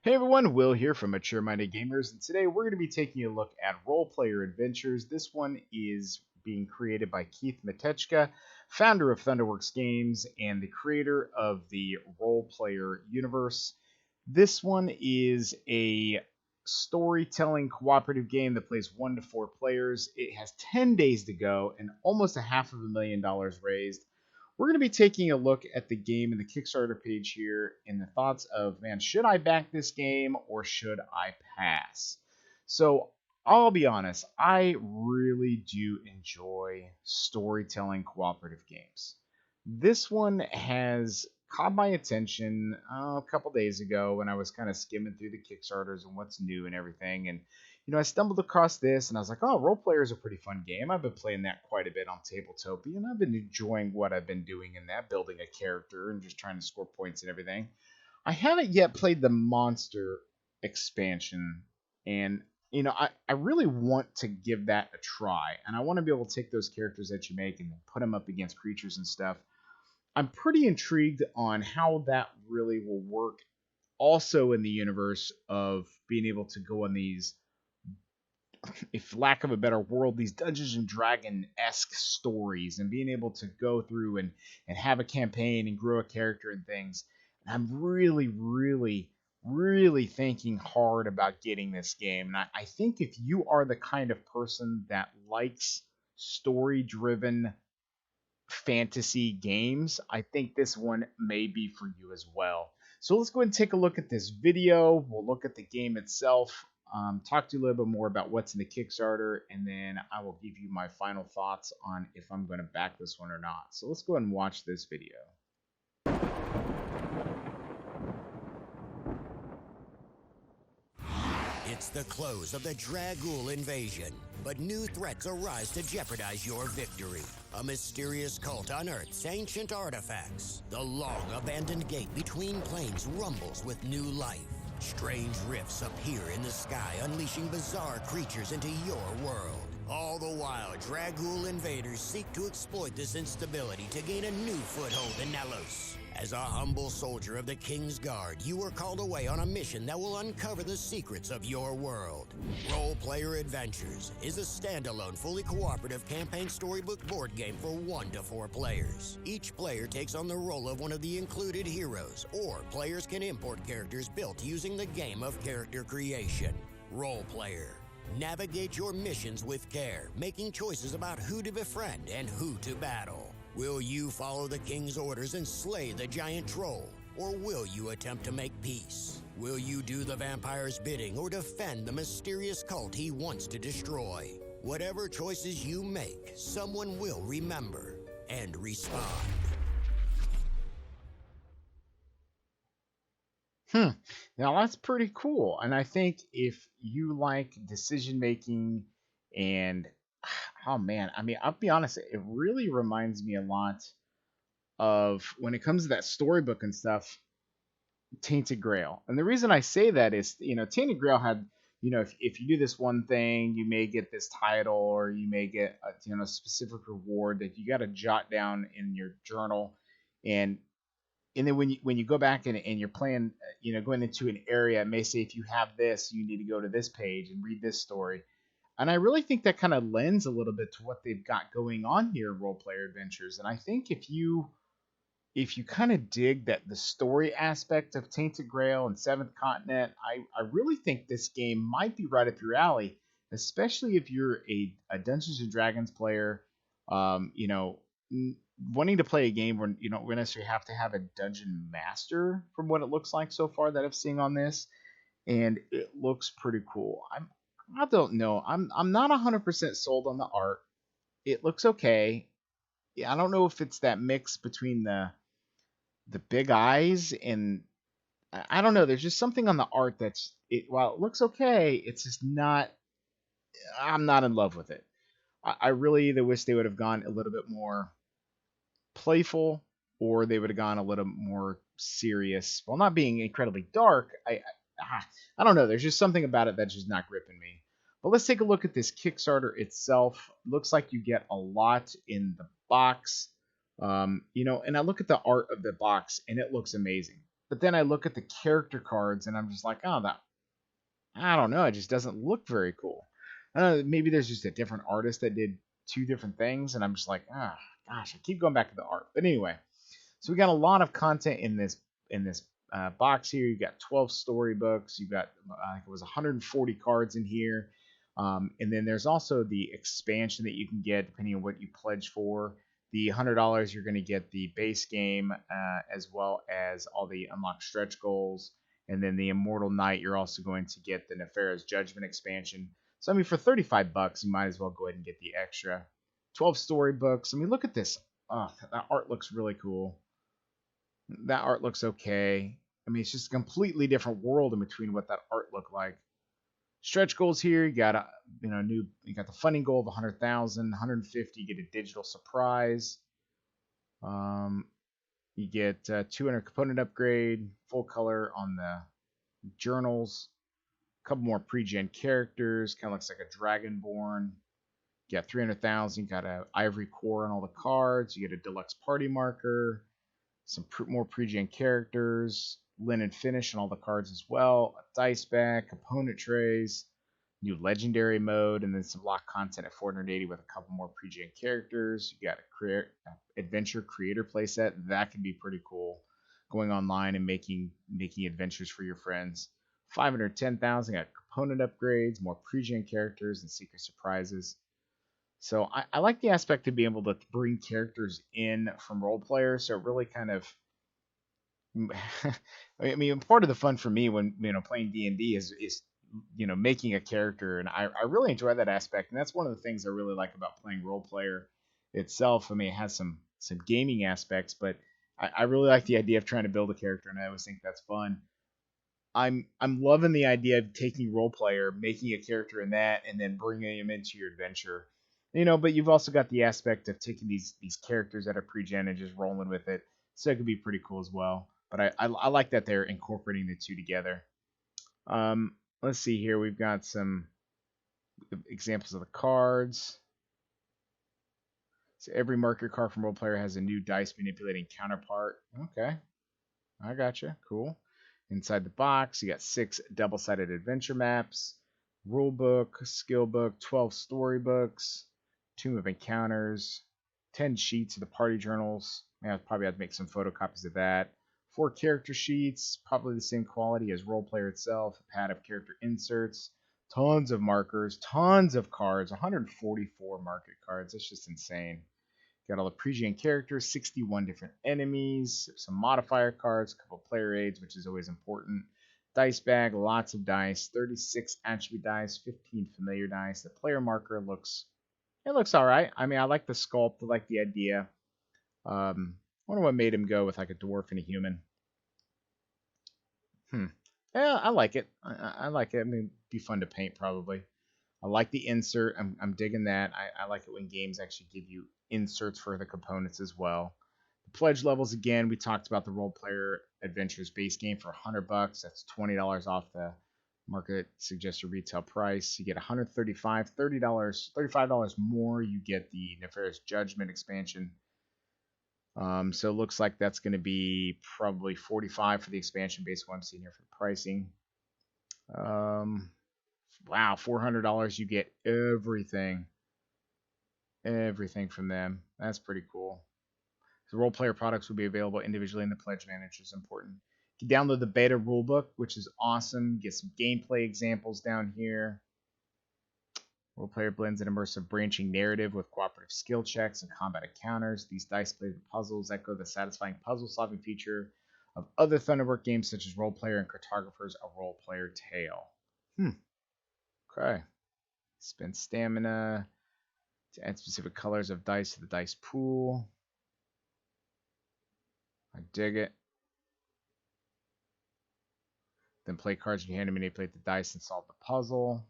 Hey everyone, Will here from Mature Minded Gamers, and today we're going to be taking a look at Role Player Adventures. This one is being created by Keith Matejka, founder of Thunderworks Games and the creator of the Role Player universe. This one is a storytelling cooperative game that plays 1 to 4 players. It has 10 days to go and almost a $500,000 raised. We're going to be taking a look at the game and the Kickstarter page here and the thoughts of, man, should I back this game or should I pass? So I'll be honest, I really do enjoy storytelling cooperative games. This one has caught my attention a couple days ago when I was kind of skimming through the Kickstarters and what's new and everything. And I stumbled across this and I was like, oh, Role Player is a pretty fun game. I've been playing that quite a bit on Tabletopia, and I've been enjoying what I've been doing in that, building a character and just trying to score points and everything. I haven't yet played the Monster expansion, and I really want to give that a try, and I want to be able to take those characters that you make and put them up against creatures and stuff. I'm pretty intrigued on how that really will work also in the universe of being able to go on these, if lack of a better word, these Dungeons and Dragon-esque stories and being able to go through and have a campaign and grow a character and things. And I'm really, really, really thinking hard about getting this game. And I think if you are the kind of person that likes story-driven fantasy games, I think this one may be for you as well. So let's go ahead and take a look at this video. We'll look at the game itself, talk to you a little bit more about what's in the Kickstarter, and then I will give you my final thoughts on if I'm going to back this one or not. So let's go ahead and watch this video. It's the close of the Dragul invasion, but new threats arise to jeopardize your victory. A mysterious cult unearths ancient artifacts. The long-abandoned gate between planes rumbles with new life. Strange rifts appear in the sky, unleashing bizarre creatures into your world. All the while, Dragul invaders seek to exploit this instability to gain a new foothold in Nalos. As a humble soldier of the King's Guard, you are called away on a mission that will uncover the secrets of your world. Role Player Adventures is a standalone, fully cooperative campaign storybook board game for 1 to 4 players. Each player takes on the role of one of the included heroes, or players can import characters built using the game of character creation. Role Player. Navigate your missions with care, making choices about who to befriend and who to battle. Will you follow the king's orders and slay the giant troll? Or will you attempt to make peace? Will you do the vampire's bidding or defend the mysterious cult he wants to destroy? Whatever choices you make, someone will remember and respond. Now that's pretty cool. And I think if you like decision making and oh man, I mean, I'll be honest, it really reminds me a lot of when it comes to that storybook and stuff, Tainted Grail. And the reason I say that is, Tainted Grail had, if you do this one thing, you may get this title or you may get a specific reward that you got to jot down in your journal. And then when you go back and you're playing, going into an area, it may say if you have this, you need to go to this page and read this story. And I really think that kind of lends a little bit to what they've got going on here in Role Player Adventures. And I think if you kind of dig that the story aspect of Tainted Grail and Seventh Continent, I really think this game might be right up your alley, especially if you're a Dungeons and Dragons player, wanting to play a game where you don't necessarily have to have a dungeon master from what it looks like so far that I've seen on this. And it looks pretty cool. I don't know. I'm not 100% sold on the art. It looks okay. Yeah, I don't know if it's that mix between the big eyes and I don't know. There's just something on the art while it looks okay, it's just not. I'm not in love with it. I really either wish they would have gone a little bit more playful or they would have gone a little more serious. While not being incredibly dark, I don't know. There's just something about it that's just not gripping me. But let's take a look at this Kickstarter itself. Looks like you get a lot in the box. And I look at the art of the box and it looks amazing. But then I look at the character cards and I'm just like, oh, that, I don't know, it just doesn't look very cool. Maybe there's just a different artist that did two different things, and I'm just like, gosh, I keep going back to the art. But anyway, so we got a lot of content in this box here. You got 12 storybooks. You got it was 140 cards in here, and then there's also the expansion that you can get depending on what you pledge for. The $100 you're going to get the base game as well as all the unlocked stretch goals, and then the Immortal Knight you're also going to get the Nefarious Judgment expansion. So I mean, for 35 bucks, you might as well go ahead and get the extra 12 storybooks. I mean, look at this. Oh, that art looks really cool. That art looks okay. I mean, it's just a completely different world in between what that art looked like. Stretch goals here, you got you got the funding goal of 100,000, 150, you get a digital surprise. You get 200 component upgrade, full color on the journals, a couple more pre-gen characters, kind of looks like a Dragonborn. You got 300,000, you got a ivory core on all the cards, you get a deluxe party marker, some more pre-gen characters, linen finish on all the cards as well, a dice bag, component trays, new legendary mode, and then some locked content at 480 with a couple more pre-gen characters. You got a adventure creator playset. That can be pretty cool. Going online and making adventures for your friends. 510,000 got component upgrades, more pre-gen characters, and secret surprises. So I like the aspect of being able to bring characters in from role players. So it really kind of, I mean, part of the fun for me when playing D&D is making a character, and I really enjoy that aspect. And that's one of the things I really like about playing role player itself. I mean, it has some gaming aspects, but I really like the idea of trying to build a character, and I always think that's fun. I'm loving the idea of taking role player, making a character in that, and then bringing him into your adventure. But you've also got the aspect of taking these characters that are pre-gen and just rolling with it. So it could be pretty cool as well. But I like that they're incorporating the two together. Let's see here. We've got some examples of the cards. So every marker card from role player has a new dice manipulating counterpart. Okay, I gotcha. Cool. Inside the box, you got 6 double-sided adventure maps, rule book, skill book, 12 storybooks, Tomb of Encounters, 10 sheets of the party journals. I'll probably have to make some photocopies of that. 4 character sheets, probably the same quality as role player itself. A pad of character inserts, tons of markers, tons of cards, 144 market cards. That's just insane. Got all the pre-gen characters, 61 different enemies, some modifier cards, a couple player aids, which is always important. Dice bag, lots of dice, 36 attribute dice, 15 familiar dice. The player marker looks all right. I mean, I like the sculpt, I like the idea. Wonder what made him go with like a dwarf and a human. Yeah, I like it. I like it. I mean, it'd be fun to paint probably. I like the insert. I'm digging that. I like it when games actually give you inserts for the components as well. The pledge levels, again, we talked about the role player adventures base game for $100. That's $20 off the market suggested retail price. You get $135, $35 more. You get the Nefarious Judgment expansion. So it looks like that's going to be probably $45 for the expansion based on what I'm seeing here for the pricing. Wow, $400, you get everything from them. That's pretty cool. The role player products will be available individually in the pledge manager. Is important. You can download the beta rulebook, which is awesome. Get some gameplay examples down here. Role player blends an immersive branching narrative with cooperative skill checks and combat encounters. These dice-based puzzles echo the satisfying puzzle-solving feature of other Thunderworks games such as Role Player and Cartographer's A Role Player Tale. Okay. Spend stamina to add specific colors of dice to the dice pool. I dig it. Then play cards in your hand to manipulate the dice and solve the puzzle.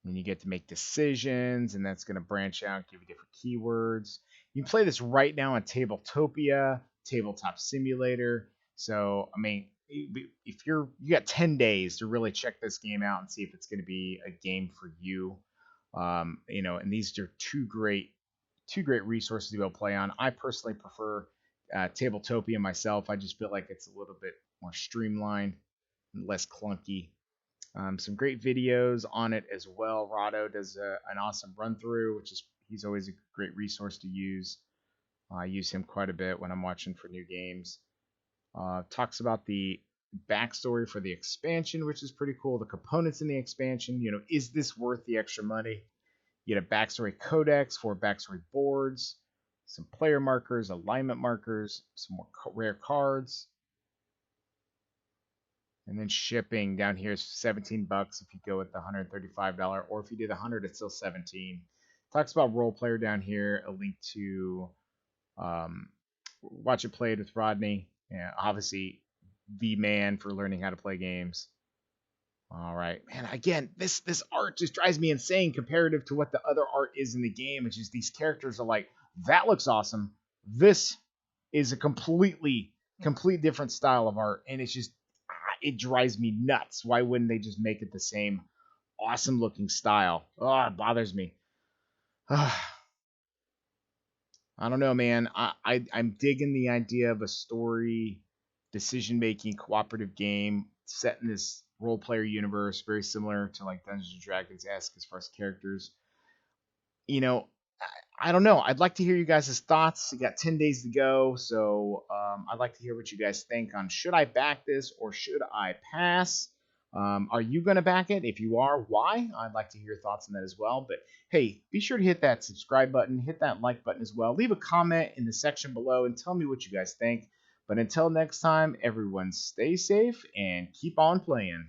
And you get to make decisions, and that's going to branch out, give you different keywords. You can play this right now on Tabletopia, Tabletop Simulator. So, I mean, if you got 10 days to really check this game out and see if it's going to be a game for you. And these are two great resources to be able to play on. I personally prefer Tabletopia myself. I just feel like it's a little bit more streamlined and less clunky. Some great videos on it as well. Rado does an awesome run through, he's always a great resource to use. I use him quite a bit when I'm watching for new games. Talks about the backstory for the expansion, which is pretty cool. The components in the expansion, is this worth the extra money? You get a backstory codex, 4 backstory boards, some player markers, alignment markers, some more rare cards. And then shipping down here is $17 if you go with the $135, or if you do the $100, it's still $17. Talks about role player down here, a link to watch it played with Rodney. Yeah, obviously the man for learning how to play games. All right, man. Again, this art just drives me insane comparative to what the other art is in the game. It's just these characters are like, that looks awesome. This is a complete different style of art, and it's just it drives me nuts. Why wouldn't they just make it the same awesome looking style? Oh, it bothers me. I don't know, man. I'm digging the idea of a story, decision-making, cooperative game set in this role-player universe, very similar to like Dungeons & Dragons-esque as far as characters. I don't know. I'd like to hear you guys' thoughts. You got 10 days to go, so I'd like to hear what you guys think on should I back this or should I pass? Are you going to back it? If you are, why? I'd like to hear your thoughts on that as well. But hey, be sure to hit that subscribe button, hit that like button as well. Leave a comment in the section below and tell me what you guys think. But until next time, everyone stay safe and keep on playing.